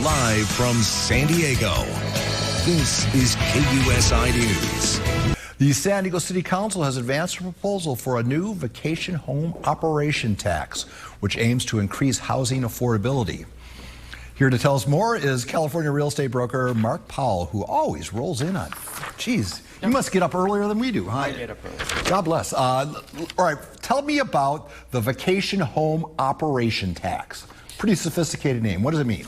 Live from San Diego, this is KUSI News. The San Diego City Council has advanced a proposal for a new vacation home operation tax, which aims to increase housing affordability. Here to tell us more is California real estate broker Mark Powell, who always rolls in on. Geez, you must get up earlier than we do, huh? I get up early. God bless. All right, tell me about the vacation home operation tax. Pretty sophisticated name. What does it mean?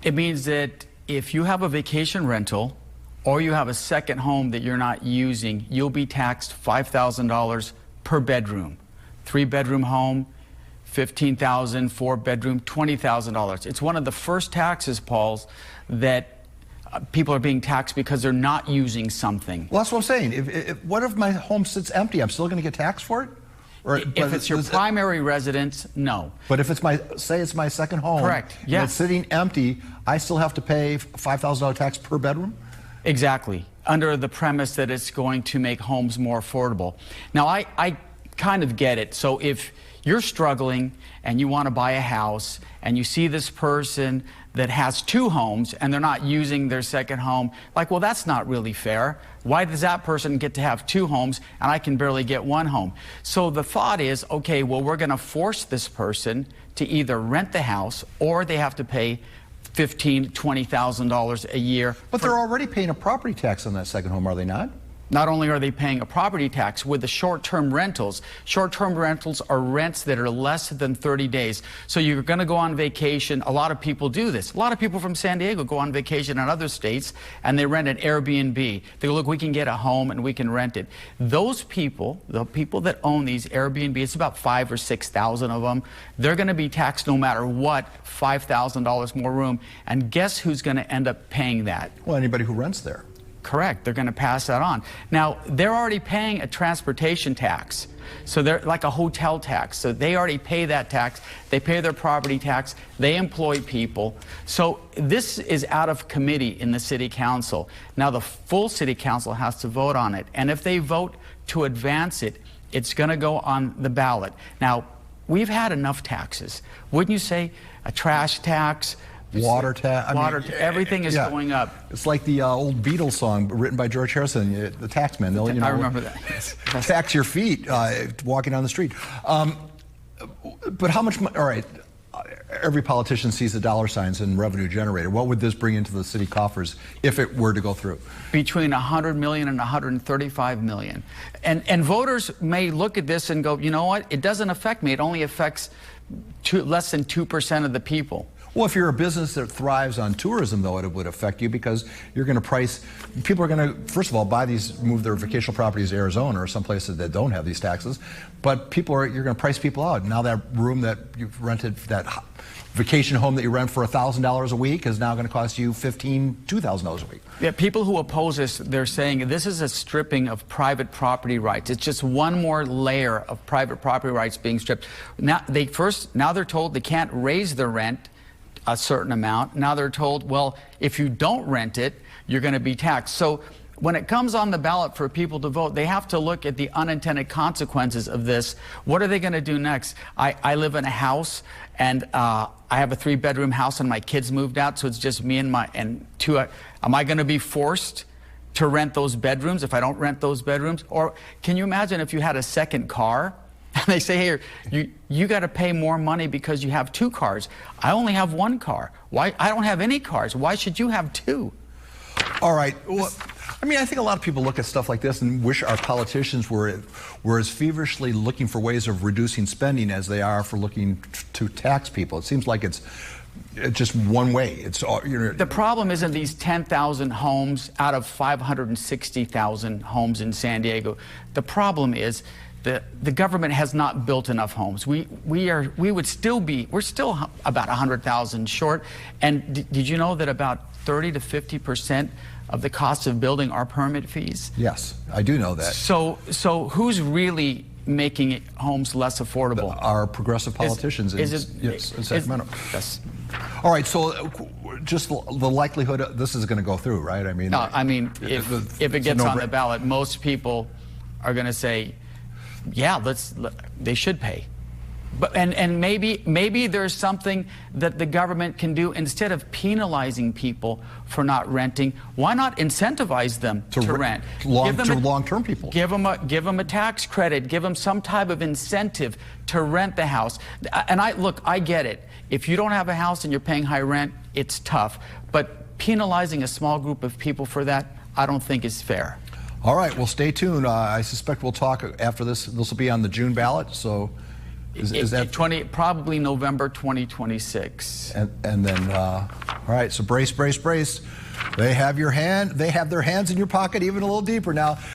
It means that if you have a vacation rental or you have a second home that you're not using, you'll be taxed $5,000 per bedroom. 3-bedroom home, $15,000, 4-bedroom, $20,000. It's one of the first taxes, Paul, that people are being taxed because they're not using something. Well, that's what I'm saying. What if my home sits empty? I'm still going to get taxed for it? Or, if it's your primary residence, no. But if it's say it's my second home, correct? Yeah. It's sitting empty, I still have to pay $5,000 tax per bedroom? Exactly. Under the premise that it's going to make homes more affordable. Now, I kind of get it. So if you're struggling and you want to buy a house and you see this person that has 2 homes and they're not using their second home, like, well, that's not really fair. Why does that person get to have 2 homes and I can barely get 1 home? So the thought is, okay, well, we're going to force this person to either rent the house or they have to pay $15,000 to $20,000 a year. But they're already paying a property tax on that second home, are they not? Not only are they paying a property tax, with the short-term rentals are rents that are less than 30 days. So you're going to go on vacation. A lot of people do this. A lot of people from San Diego go on vacation in other states and they rent an Airbnb. They go, look, we can get a home and we can rent it. Those people, the people that own these Airbnb, it's about 5,000 or 6,000 of them, they're going to be taxed no matter what, $5,000 more room. And guess who's going to end up paying that? Well, anybody who rents there. Correct. They're going to pass that on. Now, they're already paying a transportation tax. So they're like a hotel tax. So they already pay that tax. They pay their property tax. They employ people. So this is out of committee in the city council. Now, the full city council has to vote on it. And if they vote to advance it, it's going to go on the ballot. Now, we've had enough taxes. Wouldn't you say a trash tax? Water tax. Everything is going up. It's like the old Beatles song written by George Harrison, the Taxman. I remember that. Yes. Tax your feet walking down the street. But how much money? All right, every politician sees the dollar signs and revenue generated. What would this bring into the city coffers if it were to go through? Between $100 million and $135 million. And voters may look at this and go, you know what? It doesn't affect me. It only affects less than 2% of the people. Well, if you're a business that thrives on tourism, though, it would affect you because you're going to price, people are going to, first of all, move their vacational properties to Arizona or some places that don't have these taxes, but you're going to price people out. Now that room that you've rented, that vacation home that you rent for $1,000 a week is now going to cost you $2,000 a week. Yeah, people who oppose this, they're saying this is a stripping of private property rights. It's just one more layer of private property rights being stripped. Now they're told they can't raise their rent a certain amount. Now they're told, well, if you don't rent it, you're going to be taxed. So when it comes on the ballot for people to vote, they have to look at the unintended consequences of this. What are they going to do next? I live in a house, and I have a 3-bedroom house, and my kids moved out, so it's just me and 2. Am I going to be forced to rent those bedrooms if I don't rent those bedrooms? Or can you imagine if you had a second car? And they say, hey, you got to pay more money because you have 2 cars. I only have 1 car. Why? I don't have any cars. Why should you have 2? All right. Well, I mean, I think a lot of people look at stuff like this and wish our politicians were as feverishly looking for ways of reducing spending as they are for looking to tax people. It seems like it's just one way. The problem isn't these 10,000 homes out of 560,000 homes in San Diego. The problem is the government has not built enough homes. We're still about 100,000 short. And did you know that about 30 to 50% of the cost of building are permit fees? Yes, I do know that. So who's really making homes less affordable? Our progressive politicians in Sacramento. Yes. All right, so just the likelihood this is going to go through, right? I mean, no, I mean, if it gets on the ballot, most people are going to say, yeah, they should pay. But and maybe there's something that the government can do instead of penalizing people for not renting. Why not incentivize them to rent? Long-term people. Give them a tax credit. Give them some type of incentive to rent the house. And I get it. If you don't have a house and you're paying high rent, it's tough. But penalizing a small group of people for that, I don't think is fair. All right. Well, stay tuned. I suspect we'll talk after this. This will be on the June ballot. So. Is that probably November 2026? And then, all right. So brace. They have their hands in your pocket, even a little deeper now.